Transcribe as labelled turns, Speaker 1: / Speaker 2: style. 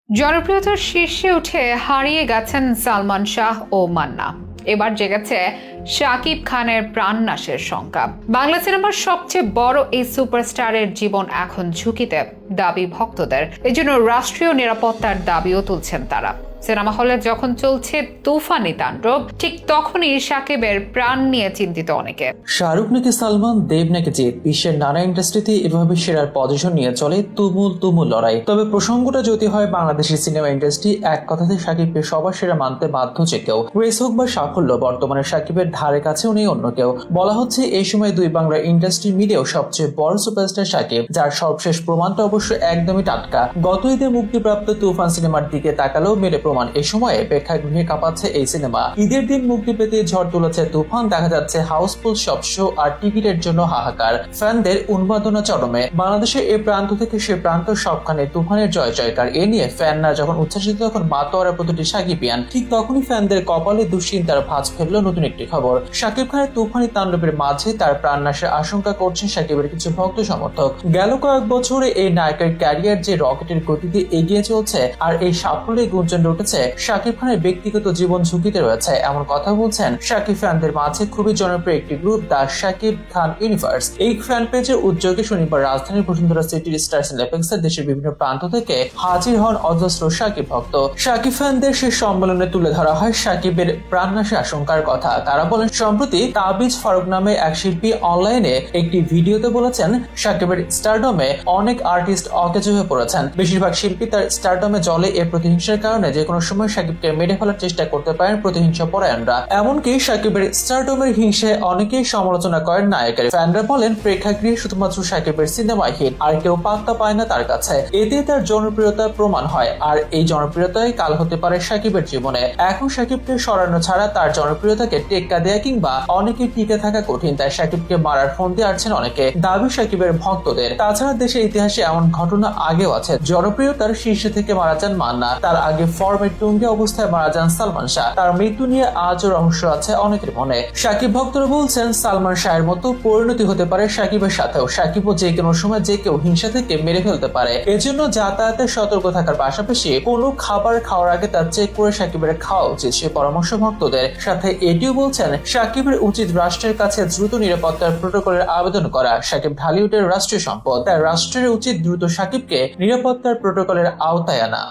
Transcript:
Speaker 1: জনপ্রিয়তার শীর্ষে উঠে হারিয়ে গেছেন সালমান শাহ ও মান্না। এবার জেগেছে শাকিব খানের প্রাণনাশের শঙ্কা। বাংলা সিনেমার সবচেয়ে বড় এই সুপারস্টারের জীবন এখন ঝুঁকিতে দাবি ভক্তদের। এজন্য রাষ্ট্রীয় নিরাপত্তার দাবিও তুলছেন তারা। সিনেমা হলে যখন চলছে তুফানি তাণ্ডব, ঠিক তখনই শাকিবের প্রাণ নিয়ে চিন্তিত অনেকে।
Speaker 2: শাহরুখ নাকি সালমান, দেব নাকি জিৎ, বিশ্বের নানা ইন্ডাস্ট্রিতে এভাবে সেরার পজিশন নিয়ে চলে তুমুল লড়াই। তবে প্রসঙ্গটা যদি হয় বাংলাদেশের সিনেমা ইন্ডাস্ট্রি, এক কথাতে শাকিবকে সবার সেরা মানতে বাধ্য যে কেউ। রেস হোক বা সাফল্য, বর্তমানে শাকিবের ধারে কাছেও নেই অন্য কেউ। বলা হচ্ছে এই সময় দুই বাংলা ইন্ডাস্ট্রি মিলেও সবচেয়ে বড় সুপারস্টার শাকিব, যার সবশেষ প্রমাণটা অবশ্য একদমই টাটকা। গত ঈদে মুক্তিপ্রাপ্ত তুফান সিনেমার দিকে তাকালেও মেলে প্রমাণ। এ সময়ে প্রেক্ষাগৃহে কাঁপাচ্ছে এই সিনেমা। ঈদের দিন মুক্তি পেতে ঝড় তুলেছে তুফান, দেখা যাচ্ছে হাউসফুল সব শো আর টিকিটের জন্য হাহাকার, ফ্যানদের উন্মাদনা চরমে। বাংলাদেশের এ প্রান্ত থেকে সে প্রান্ত সবখানে তুফানের জয় জয়কার। এ নিয়ে ফ্যানরা যখন উচ্ছ্বাসিত, তখন মাতোয়ারা প্রতিটি সাকিবিয়ান। ঠিক তখনই ফ্যানদের কপালে দুশ্চিন্তার ভাঁজ ফেলল নতুন একটি খবর। শাকিব খানের তুফানি তাণ্ডবের মাঝে তার প্রাণনাশের আশঙ্কা করছেন শাকিবের কিছু ভক্ত সমর্থক। গেল কয়েক বছরে এই নায়কের ক্যারিয়ার যে রকেটের গতিতে এগিয়ে চলছে, আর এই সাফল্যে গুঞ্জন উঠেছে শাকিব খানের ব্যক্তিগত জীবন ঝুঁকিতে রয়েছে, এমন কথা বলছেন শাকিব ফ্যানদের মাঝে খুবই জনপ্রিয় একটি group, the Shakib Khan universe. এই ফ্যান পেজের উদ্যোগে শনিবার রাজধানীর বসুন্ধরা সিটির স্টার সিনেপ্লেক্সে দেশের বিভিন্ন প্রান্ত থেকে হাজির হন অজস্র শাকিব ভক্ত। শাকিব ফ্যানদের সেই সম্মেলনে তুলে ধরা হয় শাকিবের প্রাণনাশের আশঙ্কার কথা। তারা বলেন, সম্প্রতি তাবিজ ফারুক নামে এক শিল্পী অনলাইনে একটি ভিডিওতে বলেছেন শাকিবের স্টারডমে অনেক আর্টিস্ট অকেজো হয়ে পড়েছেন। বেশিরভাগ শিল্পী তার স্টারডমে জ্বলে এর প্রতিহিংসার কারণে যে কোনো সময় শাকিবকে মেরে ফেলার চেষ্টা করতে পারেন প্রতিহিংসা পরায়ণরা। এমনকি শাকিবের স্টারডমের হিংসায় অনেকেই সমালোচনা করেন নায়কের। ফ্যানরা বলেন, প্রেক্ষাগৃহে শুধুমাত্র শাকিবের সিনেমায় হিট, আর কেউ পাত্তা পায় না তার কাছে। এতে তার জনপ্রিয়তার প্রমাণ হয়, আর এই জনপ্রিয়তাই কাল হতে পারে শাকিবের জীবনে। এখন শাকিবকে সরানো ছাড়া তার জনপ্রিয়তাকে টেক্কা দেয়া কিংবা অনেকে টিকে থাকা কঠিন, তাই শাকিবকে মারার ফোন দিয়ে আসছেন অনেকে, দাবি শাকিবের ভক্তদের। তাছাড়া দেশের ইতিহাসে এমন ঘটনা আগেও আছে। জনপ্রিয়তার শীর্ষে থেকে মারা যান মান্না, তার আগে ফর্মের টুঙ্গে অবস্থায় মারা যান সালমান শাহ। তার মৃত্যু নিয়ে আজও রহস্য আছে অনেকের মনে। শাকিব ভক্তরা বলছেন, সালমান শাহের মতো পরিণতি হতে পারে শাকিবের সাথেও। শাকিবও যে কোনো সময় যে কেউ হিংসা থেকে মেরে ফেলতে পারে। এজন্য যাতায়াতে সতর্ক থাকার পাশাপাশি কোনো খাবার খাওয়ার আগে তার চেক করে শাকিবের খাওয়া উচিত, সে পরামর্শ ভক্তদের। সাথে এটিও বলছেন, শাকিবের উচিত রাষ্ট্রের কাছে দ্রুত নিরাপত্তার প্রোটোকলের আবেদন করা। শাকিব ঢালিউডের রাষ্ট্রীয় সম্পদ, তাই রাষ্ট্রের উচিত দ্রুত শাকিবকে নিরাপত্তার প্রোটোকলের আওতায় আনা।